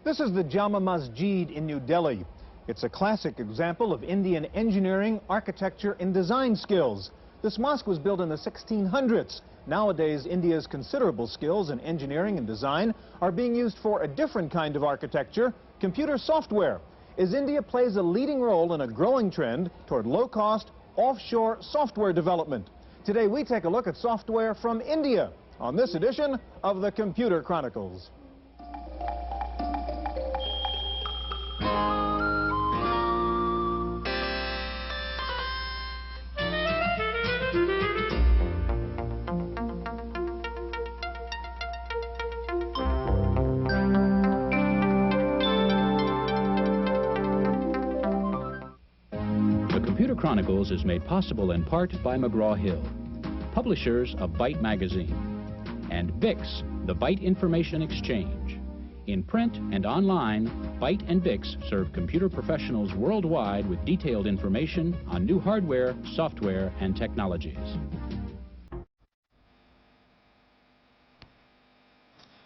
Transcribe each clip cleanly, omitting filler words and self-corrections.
This is the Jama Masjid in New Delhi. It's a classic example of Indian engineering, architecture, and design skills. This mosque was built in the 1600s. Nowadays, India's considerable skills in engineering and design are being used for a different kind of architecture, computer software, as India plays a leading role in a growing trend toward low-cost, offshore software development. Today, we take a look at software from India on this edition of the Computer Chronicles. Chronicles is made possible in part by McGraw-Hill, publishers of Byte magazine, and BIX, the Byte Information Exchange. In print and online, Byte and BIX serve computer professionals worldwide with detailed information on new hardware, software, and technologies.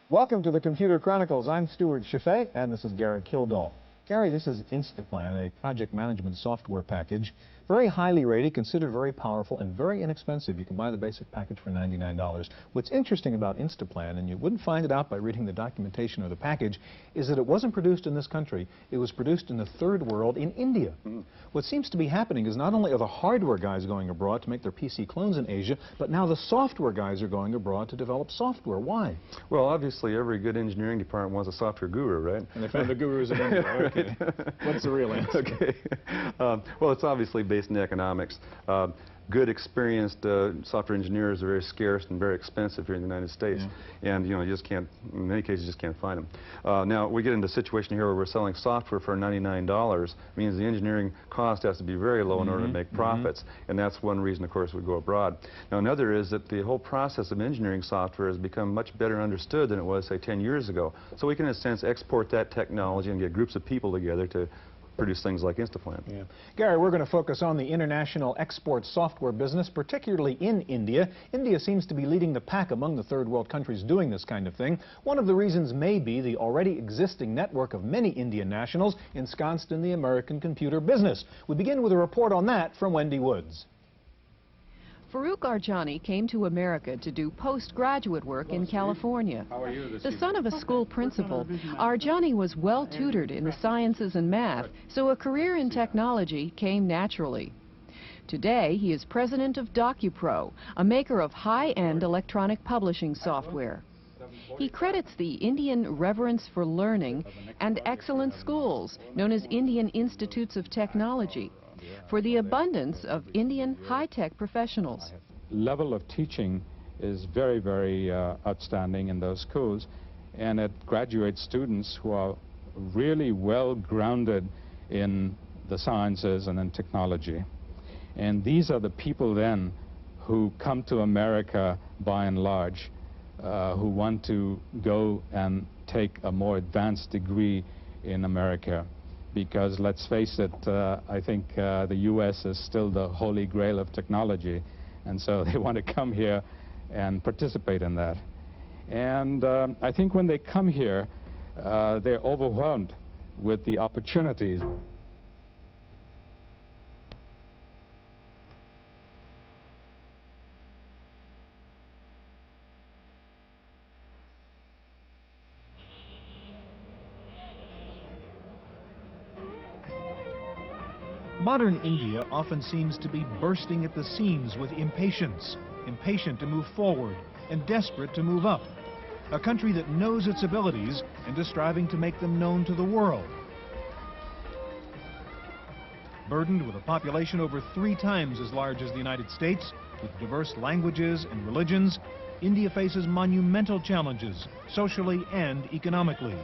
Welcome to the Computer Chronicles. I'm Stewart Cheifet, and this is Gary Kildall. Gary, this is Instaplan, a project management software package, very highly rated, considered very powerful, and very inexpensive. You can buy the basic package for $99. What's interesting about Instaplan, and you wouldn't find it out by reading the documentation or the package, is that it wasn't produced in this country. It was produced in the third world in India. What seems to be happening is not only are the hardware guys going abroad to make their PC clones in Asia, but now the software guys are going abroad to develop software. Why? Well, obviously, every good engineering department wants a software guru, right? And they found the gurus in India. Okay. What's the real answer? Okay. Well, it's obviously based in economics. Good, experienced software engineers are very scarce and very expensive here in the United States. Yeah. And, you know, you just can't, in many cases, you just can't find them. Now, we get into a situation here where we're selling software for $99. Means the engineering cost has to be very low in order to make profits. And that's one reason, of course, we go abroad. Now, another is that the whole process of engineering software has become much better understood than it was, say, 10 years ago. So we can, in a sense, export that technology and get groups of people together to produce things like Instaplan. Yeah. Gary, we're going to focus on the international export software business, particularly in India. India seems to be leading the pack among the third world countries doing this kind of thing. One of the reasons may be the already existing network of many Indian nationals ensconced in the American computer business. We begin with a report on that from Wendy Woods. Farouk Arjani came to America to do postgraduate work in California. The son of a school principal, Arjani was well tutored in the sciences and math, so a career in technology came naturally. Today, he is president of DocuPro, a maker of high-end electronic publishing software. He credits the Indian Reverence for Learning and excellent schools, known as Indian Institutes of Technology, for the abundance of Indian high-tech professionals. Level of teaching is very, very outstanding in those schools, and it graduates students who are really well grounded in the sciences and in technology. And these are the people then who come to America by and large, who want to go and take a more advanced degree in America. Because let's face it, I think the U.S. is still the holy grail of technology, and so they want to come here and participate in that. And I think when they come here, they're overwhelmed with the opportunities. Modern India often seems to be bursting at the seams with impatience, impatient to move forward and desperate to move up. A country that knows its abilities and is striving to make them known to the world. Burdened with a population over 3 times as large as the United States, with diverse languages and religions, India faces monumental challenges, socially and economically.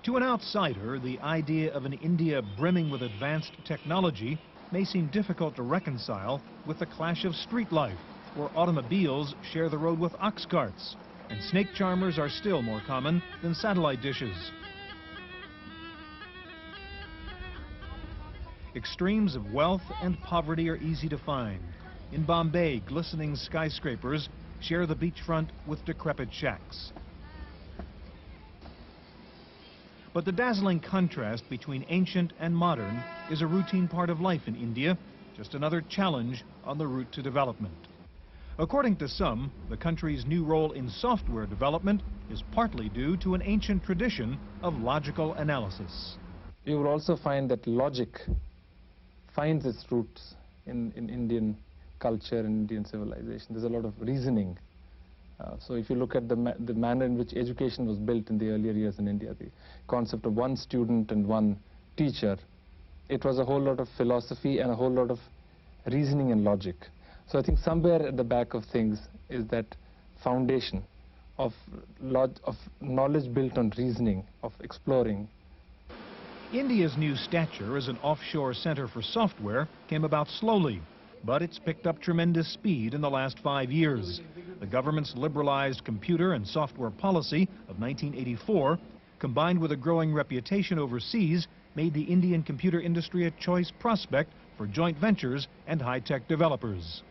To an outsider, the idea of an India brimming with advanced technology may seem difficult to reconcile with the clash of street life, where automobiles share the road with ox carts, and snake charmers are still more common than satellite dishes. Extremes of wealth and poverty are easy to find. In Bombay, glistening skyscrapers share the beachfront with decrepit shacks. But the dazzling contrast between ancient and modern is a routine part of life in India, just another challenge on the route to development. According to some, the country's new role in software development is partly due to an ancient tradition of logical analysis. You will also find that logic finds its roots in Indian culture and Indian civilization. There's a lot of reasoning. So if you look at the manner in which education was built in the earlier years in India, the concept of one student and one teacher, it was a whole lot of philosophy and a whole lot of reasoning and logic. So I think somewhere at the back of things is that foundation of knowledge built on reasoning, of exploring. India's new stature as an offshore center for software came about slowly, but it's picked up tremendous speed in the last 5 years. The government's liberalized computer and software policy of 1984, combined with a growing reputation overseas, made the Indian computer industry a choice prospect for joint ventures and high-tech developers.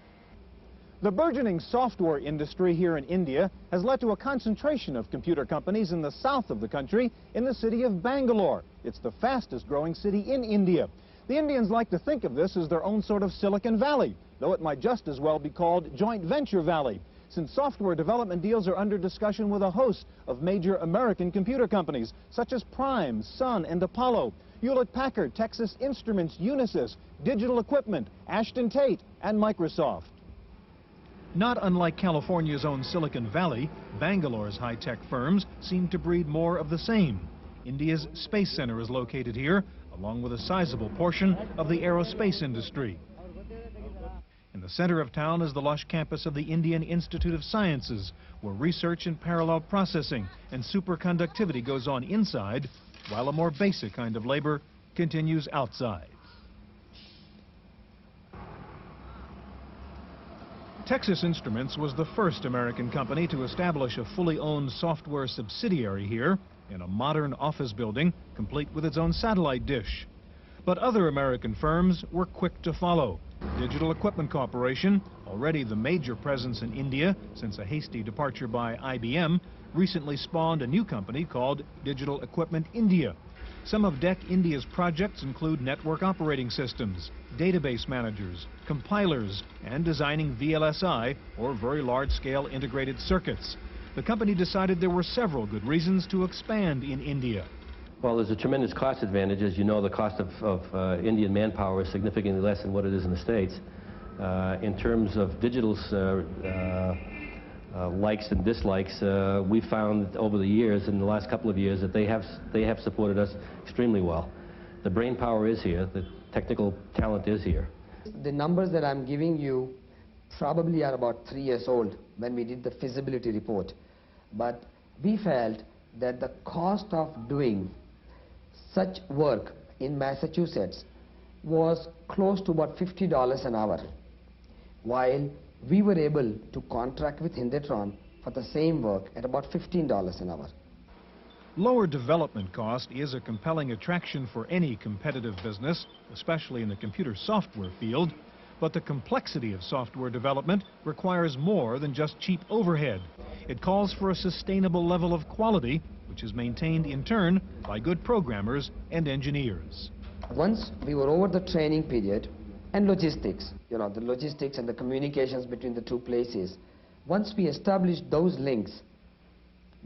The burgeoning software industry here in India has led to a concentration of computer companies in the south of the country in the city of Bangalore. It's the fastest growing city in India. The Indians like to think of this as their own sort of Silicon Valley, though it might just as well be called Joint Venture Valley, since software development deals are under discussion with a host of major American computer companies, such as Prime, Sun, and Apollo, Hewlett-Packard, Texas Instruments, Unisys, Digital Equipment, Ashton Tate, and Microsoft. Not unlike California's own Silicon Valley, Bangalore's high-tech firms seem to breed more of the same. India's Space Center is located here, along with a sizable portion of the aerospace industry. In the center of town is the lush campus of the Indian Institute of Sciences, where research in parallel processing and superconductivity goes on inside, while a more basic kind of labor continues outside. Texas Instruments was the first American company to establish a fully owned software subsidiary here in a modern office building, complete with its own satellite dish. But other American firms were quick to follow. Digital Equipment Corporation, already the major presence in India since a hasty departure by IBM, recently spawned a new company called Digital Equipment India. Some of DEC India's projects include network operating systems, database managers, compilers, and designing VLSI, or very large-scale integrated circuits. The company decided there were several good reasons to expand in India. Well, there's a tremendous cost advantage. As you know, the cost of Indian manpower is significantly less than what it is in the States. In terms of digital's likes and dislikes, we found over the years, in the last couple of years, that they have supported us extremely well. The brain power is here, the technical talent is here. The numbers that I'm giving you probably are about 3 years old when we did the feasibility report. But we felt that the cost of doing such work in Massachusetts was close to about $50 an hour, while we were able to contract with Hindetron for the same work at about $15 an hour. Lower development cost is a compelling attraction for any competitive business, especially in the computer software field, but the complexity of software development requires more than just cheap overhead. It calls for a sustainable level of quality, which is maintained in turn by good programmers and engineers. Once we were over the training period and logistics, the logistics and the communications between the two places, once we established those links,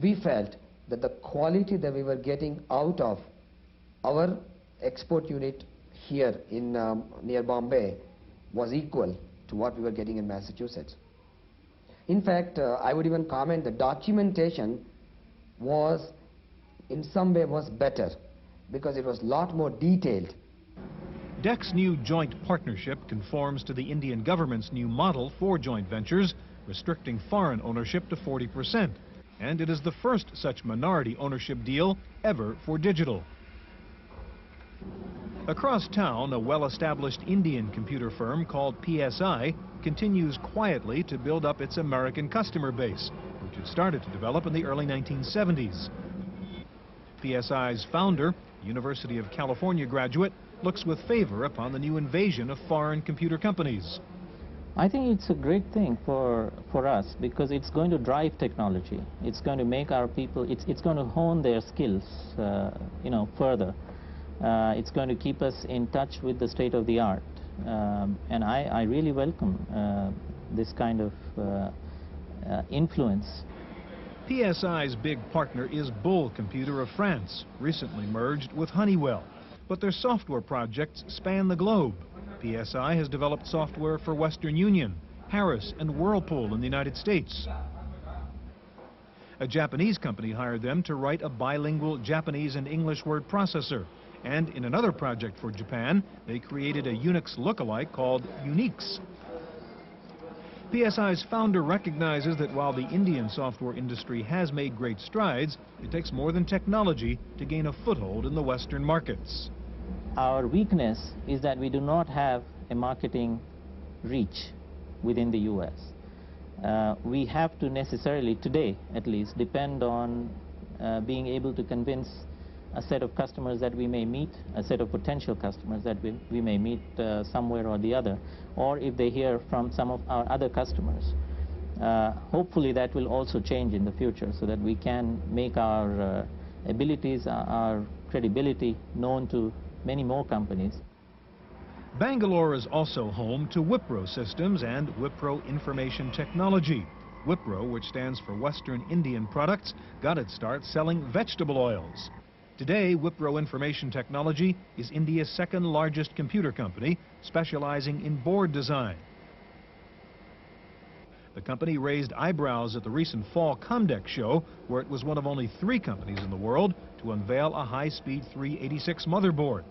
we felt that the quality that we were getting out of our export unit here in near Bombay was equal to what we were getting in Massachusetts. In fact, I would even comment the documentation was in some way was better because it was a lot more detailed. DEC's new joint partnership conforms to the Indian government's new model for joint ventures, restricting foreign ownership to 40%. And it is the first such minority ownership deal ever for digital. Across town, a well-established Indian computer firm called PSI continues quietly to build up its American customer base, which it started to develop in the early 1970s. PSI's founder, University of California graduate, looks with favor upon the new invasion of foreign computer companies. I think it's a great thing for us because it's going to drive technology. It's going to make our people, it's going to hone their skills, you know, further. It's going to keep us in touch with the state of the art. And I really welcome this kind of influence. PSI's big partner is Bull Computer of France, recently merged with Honeywell. But their software projects span the globe. PSI has developed software for Western Union, Harris, and Whirlpool in the United States. A Japanese company hired them to write a bilingual Japanese and English word processor. And in another project for Japan, they created a Unix lookalike called Unix. PSI's founder recognizes that while the Indian software industry has made great strides, it takes more than technology to gain a foothold in the Western markets. Our weakness is that we do not have a marketing reach within the US. We have to necessarily, today at least, depend on being able to convince a set of customers that we may meet, a set of potential customers that we may meet somewhere or the other, or if they hear from some of our other customers. Hopefully that will also change in the future so that we can make our abilities, our credibility known to many more companies. Bangalore is also home to Wipro Systems and Wipro Information Technology. Wipro, which stands for Western Indian Products, got its start selling vegetable oils. Today, Wipro Information Technology is India's second largest computer company, specializing in board design. The company raised eyebrows at the recent Fall Comdex show, where it was one of only 3 companies in the world to unveil a high-speed 386 motherboard.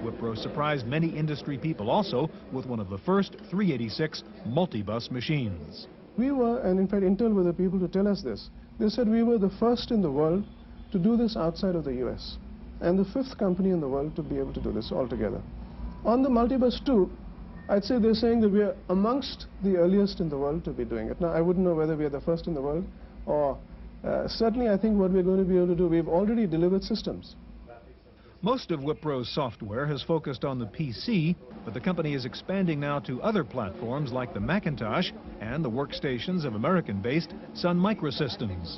Wipro surprised many industry people also with one of the first 386 multi-bus machines. We were, and in fact Intel were the people to tell us this. They said we were the first in the world to do this outside of the US, and the 5th company in the world to be able to do this altogether. On the multi-bus too, I'd say they're saying that we are amongst the earliest in the world to be doing it. Now, I wouldn't know whether we are the first in the world, or certainly I think what we're going to be able to do, we've already delivered systems. Most of Wipro's software has focused on the PC, but the company is expanding now to other platforms like the Macintosh and the workstations of American-based Sun Microsystems.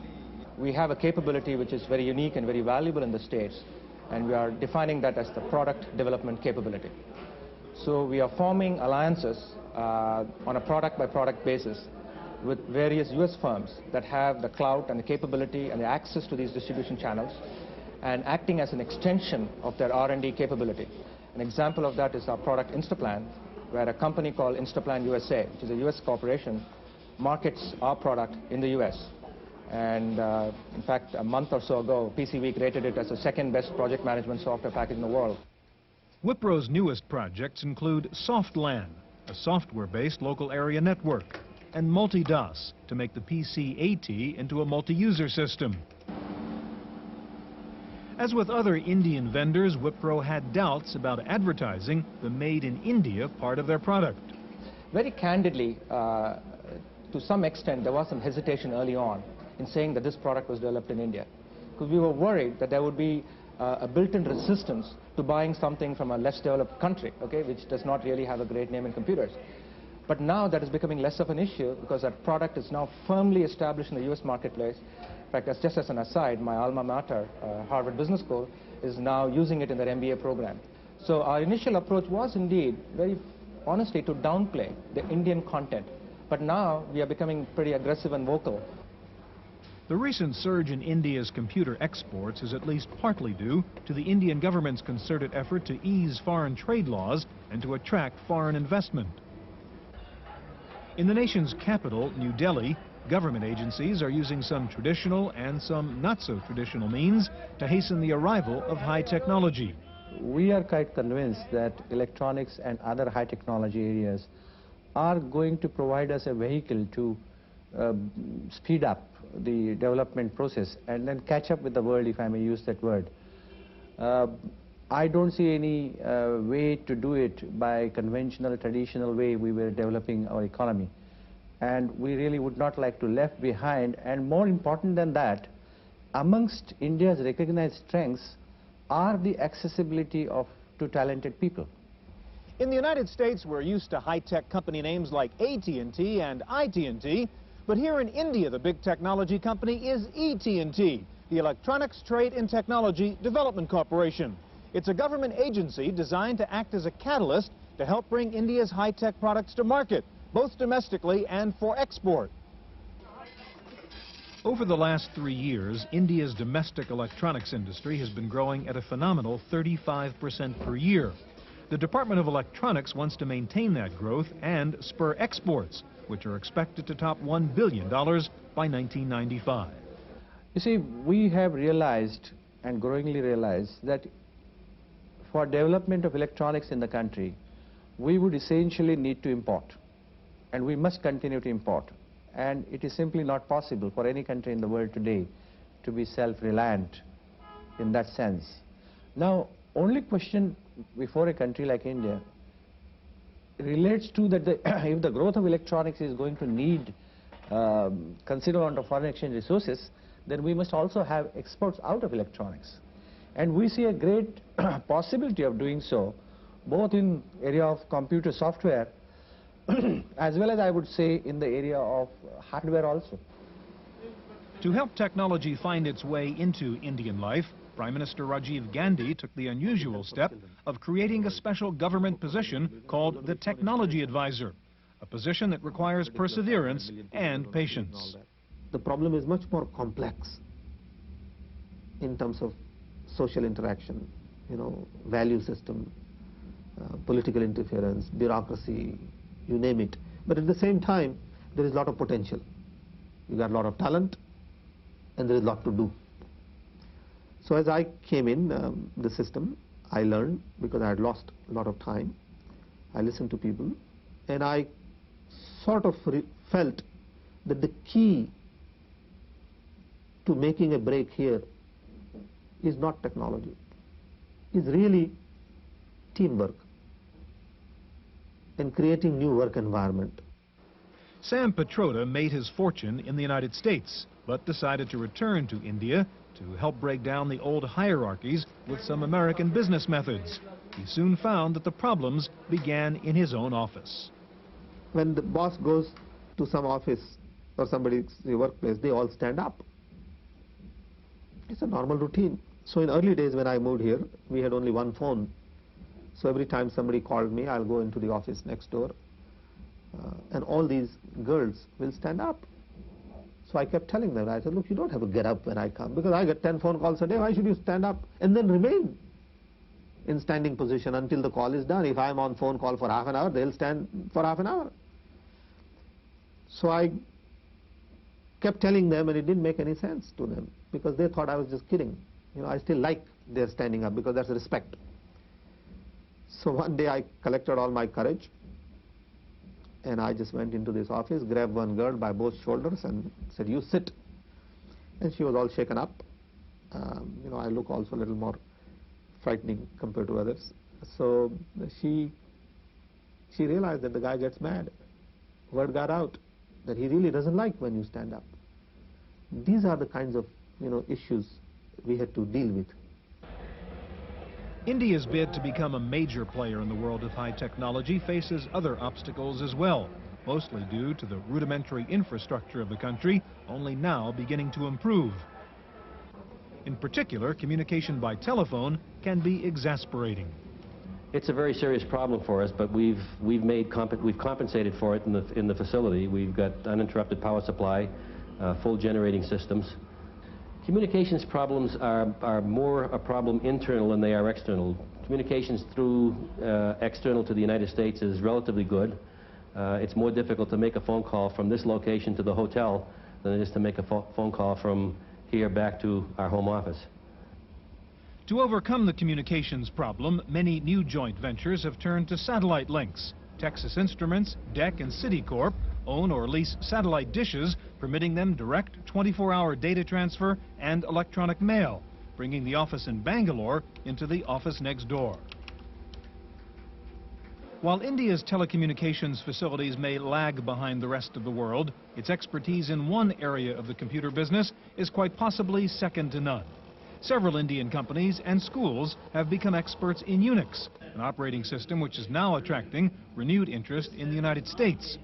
We have a capability which is very unique and very valuable in the States, and we are defining that as the product development capability. So we are forming alliances on a product-by-product basis with various US firms that have the clout and the capability and the access to these distribution channels, and acting as an extension of their R&D capability. An example of that is our product Instaplan, where a company called Instaplan USA, which is a US corporation, markets our product in the US. And in fact, a month or so ago, PC Week rated it as the 2nd best project management software package in the world. Wipro's newest projects include SoftLAN, a software-based local area network, and Multi-DOS to make the PC-AT into a multi-user system. As with other Indian vendors, Wipro had doubts about advertising the Made in India part of their product. Very candidly, to some extent, there was some hesitation early on in saying that this product was developed in India, because we were worried that there would be a built-in resistance to buying something from a less developed country, okay, which does not really have a great name in computers. But now that is becoming less of an issue because that product is now firmly established in the US marketplace. In fact, just as an aside, my alma mater, Harvard Business School, is now using it in their MBA program. So our initial approach was indeed, very honestly, to downplay the Indian content. But now we are becoming pretty aggressive and vocal. The recent surge in India's computer exports is at least partly due to the Indian government's concerted effort to ease foreign trade laws and to attract foreign investment. In the nation's capital, New Delhi, government agencies are using some traditional and some not-so-traditional means to hasten the arrival of high technology. We are quite convinced that electronics and other high technology areas are going to provide us a vehicle to speed up the development process and then catch up with the world, if I may use that word. I don't see any way to do it by conventional, traditional way we were developing our economy. And we really would not like to left behind, and more important than that, amongst India's recognized strengths are the accessibility to talented people. In the United States, we're used to high-tech company names like AT&T and IT&T, but here in India, the big technology company is ET&T, the Electronics Trade and Technology Development Corporation. It's a government agency designed to act as a catalyst to help bring India's high-tech products to market, both domestically and for export. Over the last 3 years, India's domestic electronics industry has been growing at a phenomenal 35% per year. The Department of Electronics wants to maintain that growth and spur exports, which are expected to top $1 billion by 1995. You see, we have realized and growingly realized that for development of electronics in the country, we would essentially need to import, and we must continue to import. And it is simply not possible for any country in the world today to be self-reliant in that sense. Now, only question before a country like India relates to that if the growth of electronics is going to need considerable amount of foreign exchange resources, then we must also have exports out of electronics. And we see a great possibility of doing so, both in area of computer software, as well as I would say in the area of hardware also. To help technology find its way into Indian life, Prime Minister Rajiv Gandhi took the unusual step of creating a special government position called the Technology Advisor, a position that requires perseverance and patience. The problem is much more complex in terms of social interaction, value system, political interference, bureaucracy, you name it. But at the same time, there is a lot of potential. You got a lot of talent, and there is a lot to do. So as I came in the system, I learned because I had lost a lot of time. I listened to people, and I sort of felt that the key to making a break here is not technology. It's really teamwork and creating new work environment. Sam Pitroda made his fortune in the United States, but decided to return to India to help break down the old hierarchies with some American business methods. He soon found that the problems began in his own office. When the boss goes to some office or somebody's workplace, they all stand up. It's a normal routine. So in early days when I moved here, we had only one phone. So every time somebody called me, I'll go into the office next door, and all these girls will stand up. So I kept telling them, I said, look, you don't have to get up when I come, because I get 10 phone calls a day. Why should you stand up and then remain in standing position until the call is done? If I'm on phone call for half an hour, they'll stand for half an hour. So I kept telling them, and it didn't make any sense to them, because they thought I was just kidding. I still like their standing up, because that's respect. So one day I collected all my courage, and I just went into this office, grabbed one girl by both shoulders and said, you sit. And she was all shaken up. I look also a little more frightening compared to others. So she realized that the guy gets mad. Word got out that he really doesn't like when you stand up. These are the kinds of issues we had to deal with. India's bid to become a major player in the world of high technology faces other obstacles as well, mostly due to the rudimentary infrastructure of the country, only now beginning to improve. In particular, communication by telephone can be exasperating. It's a very serious problem for us, but we've compensated for it in the facility. We've got uninterrupted power supply, full generating systems. Communications problems are more a problem internal than they are external. Communications through external to the United States is relatively good. It's more difficult to make a phone call from this location to the hotel than it is to make a phone call from here back to our home office. To overcome the communications problem, many new joint ventures have turned to satellite links. Texas Instruments, DEC, and Citicorp own or lease satellite dishes, permitting them direct 24-hour data transfer and electronic mail, bringing the office in Bangalore into the office next door. While India's telecommunications facilities may lag behind the rest of the world, its expertise in one area of the computer business is quite possibly second to none. Several Indian companies and schools have become experts in Unix, an operating system which is now attracting renewed interest in the United States.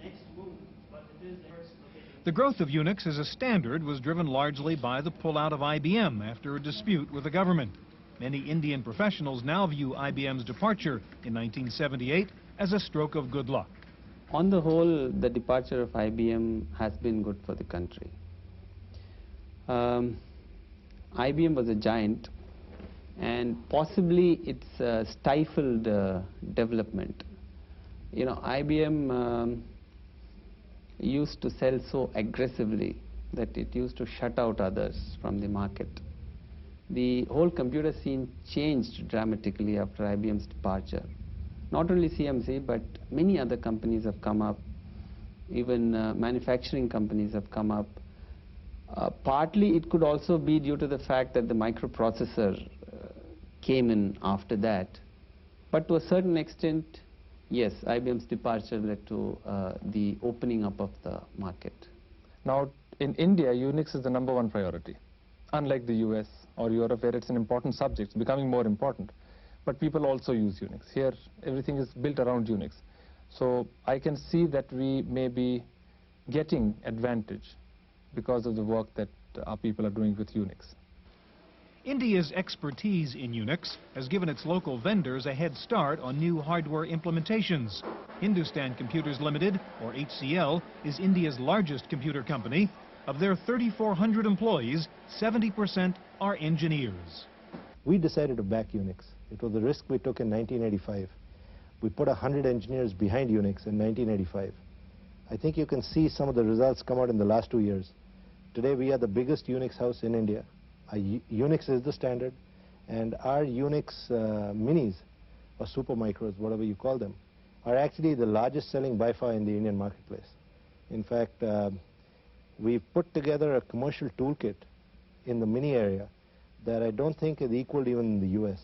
The growth of Unix as a standard was driven largely by the pullout of IBM after a dispute with the government. Many Indian professionals now view IBM's departure in 1978 as a stroke of good luck. On the whole, the departure of IBM has been good for the country. IBM was a giant, and possibly it's stifled development. You know, IBM used to sell so aggressively that it used to shut out others from the market. The whole computer scene changed dramatically after IBM's departure. Not only CMC, but many other companies have come up. Even manufacturing companies have come up. Partly it could also be due to the fact that the microprocessor came in after that. But to a certain extent, yes, IBM's departure led to the opening up of the market. Now, in India, Unix is the #1 priority. Unlike the US or Europe, where it's an important subject, it's becoming more important. But people also use Unix. Here, everything is built around Unix. So I can see that we may be getting advantage because of the work that our people are doing with Unix. India's expertise in Unix has given its local vendors a head start on new hardware implementations. Hindustan Computers Limited, or HCL, is India's largest computer company. Of their 3,400 employees, 70% are engineers. We decided to back Unix. It was a risk we took in 1985. We put 100 engineers behind Unix in 1985. I think you can see some of the results come out in the last 2 years. Today we are the biggest Unix house in India. Unix is the standard, and our Unix minis, or super micros, whatever you call them, are actually the largest selling by far in the Indian marketplace. In fact, we've put together a commercial toolkit in the mini area that I don't think is equal even in the US.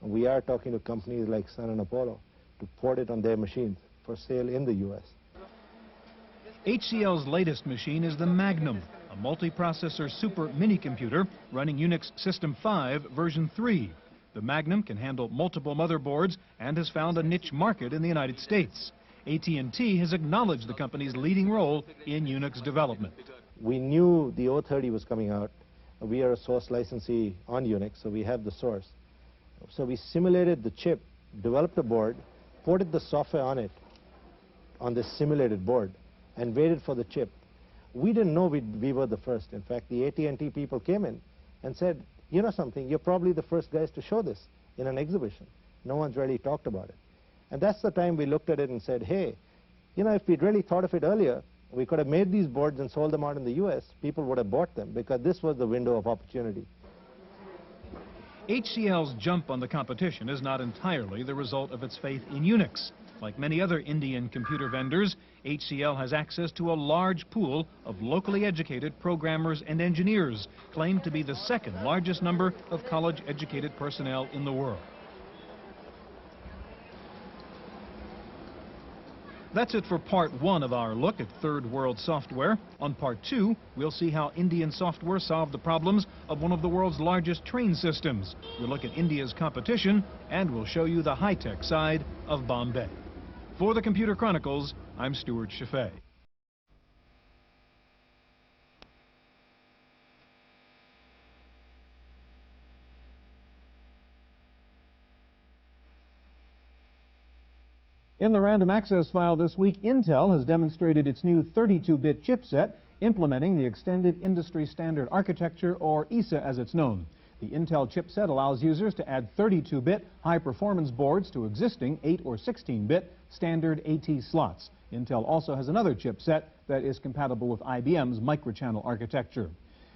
We are talking to companies like Sun and Apollo to port it on their machines for sale in the US. HCL's latest machine is the Magnum, a multi-processor super mini-computer running Unix System 5 version 3. The Magnum can handle multiple motherboards and has found a niche market in the United States. AT&T has acknowledged the company's leading role in Unix development. We knew the 030 was coming out. We are a source licensee on Unix, so we have the source. So we simulated the chip, developed a board, ported the software on it, on this simulated board, and waited for the chip. We didn't know we were the first. In fact, the AT&T people came in and said, you know something, you're probably the first guys to show this in an exhibition. No one's really talked about it. And that's the time we looked at it and said, hey, you know, if we'd really thought of it earlier, we could have made these boards and sold them out in the US. People would have bought them because this was the window of opportunity. HCL's jump on the competition is not entirely the result of its faith in Unix. Like many other Indian computer vendors, HCL has access to a large pool of locally educated programmers and engineers, claimed to be the second largest number of college-educated personnel in the world. That's it for part one of our look at third world software. On part two, we'll see how Indian software solved the problems of one of the world's largest train systems. We'll look at India's competition, and we'll show you the high-tech side of Bombay. For the Computer Chronicles, I'm Stewart Cheifet. In the random access file this week, Intel has demonstrated its new 32-bit chipset, implementing the Extended Industry Standard Architecture, or EISA as it's known. The Intel chipset allows users to add 32-bit high-performance boards to existing 8 or 16-bit standard AT slots. Intel also has another chipset that is compatible with IBM's microchannel architecture.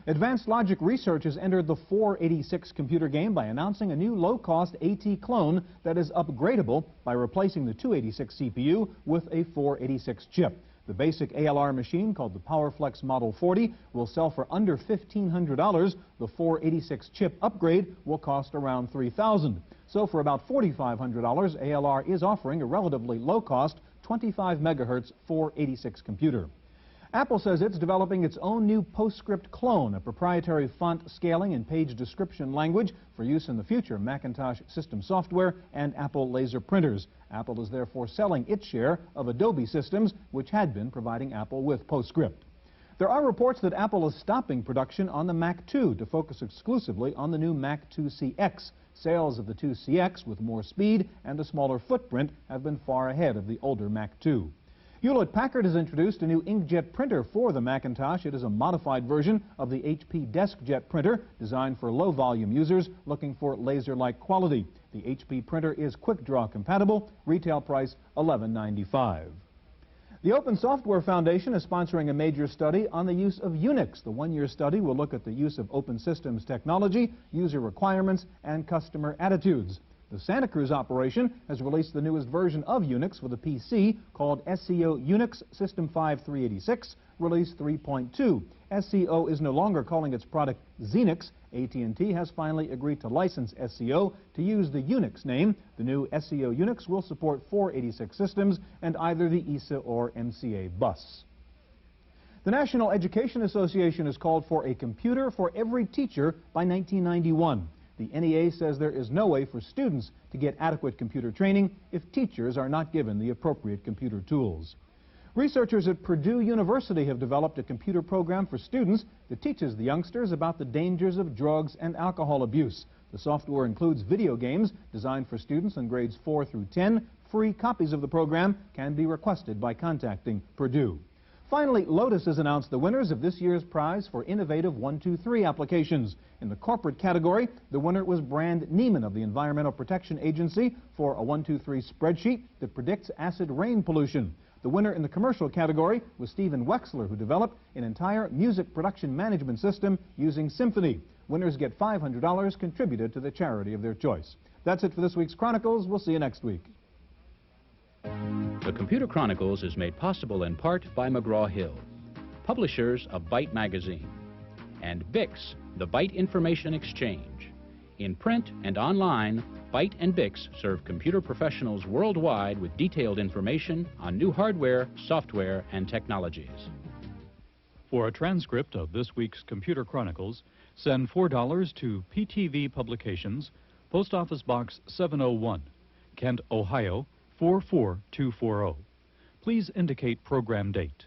Advanced Logic Research has entered the 486 computer game by announcing a new low-cost AT clone that is upgradable by replacing the 286 CPU with a 486 chip. The basic ALR machine, called the PowerFlex Model 40, will sell for under $1,500. The 486 chip upgrade will cost around $3,000. So for about $4,500, ALR is offering a relatively low-cost 25 megahertz 486 computer. Apple says it's developing its own new PostScript clone, a proprietary font scaling and page description language for use in the future Macintosh system software and Apple laser printers. Apple is therefore selling its share of Adobe Systems, which had been providing Apple with PostScript. There are reports that Apple is stopping production on the Mac 2 to focus exclusively on the new Mac 2 CX. Sales of the 2 CX with more speed and a smaller footprint have been far ahead of the older Mac 2. Hewlett-Packard has introduced a new inkjet printer for the Macintosh. It is a modified version of the HP DeskJet printer designed for low-volume users looking for laser-like quality. The HP printer is QuickDraw compatible, retail price $11.95. The Open Software Foundation is sponsoring a major study on the use of Unix. The one-year study will look at the use of open systems technology, user requirements, and customer attitudes. The Santa Cruz operation has released the newest version of Unix with a PC called SCO Unix System 5386, release 3.2. SCO is no longer calling its product Xenix. AT&T has finally agreed to license SCO to use the Unix name. The new SCO Unix will support 486 systems and either the ESA or MCA bus. The National Education Association has called for a computer for every teacher by 1991. The NEA says there is no way for students to get adequate computer training if teachers are not given the appropriate computer tools. Researchers at Purdue University have developed a computer program for students that teaches the youngsters about the dangers of drugs and alcohol abuse. The software includes video games designed for students in grades 4 through 10. Free copies of the program can be requested by contacting Purdue. Finally, Lotus has announced the winners of this year's prize for innovative 1-2-3 applications. In the corporate category, the winner was Brand Neiman of the Environmental Protection Agency for a 1-2-3 spreadsheet that predicts acid rain pollution. The winner in the commercial category was Stephen Wexler, who developed an entire music production management system using Symphony. Winners get $500 contributed to the charity of their choice. That's it for this week's Chronicles. We'll see you next week. The Computer Chronicles is made possible in part by McGraw-Hill, publishers of Byte Magazine, and Bix, the Byte Information Exchange. In print and online, Byte and Bix serve computer professionals worldwide with detailed information on new hardware, software, and technologies. For a transcript of this week's Computer Chronicles, send $4 to PTV Publications, Post Office Box 701, Kent, Ohio 44240. Please indicate program date.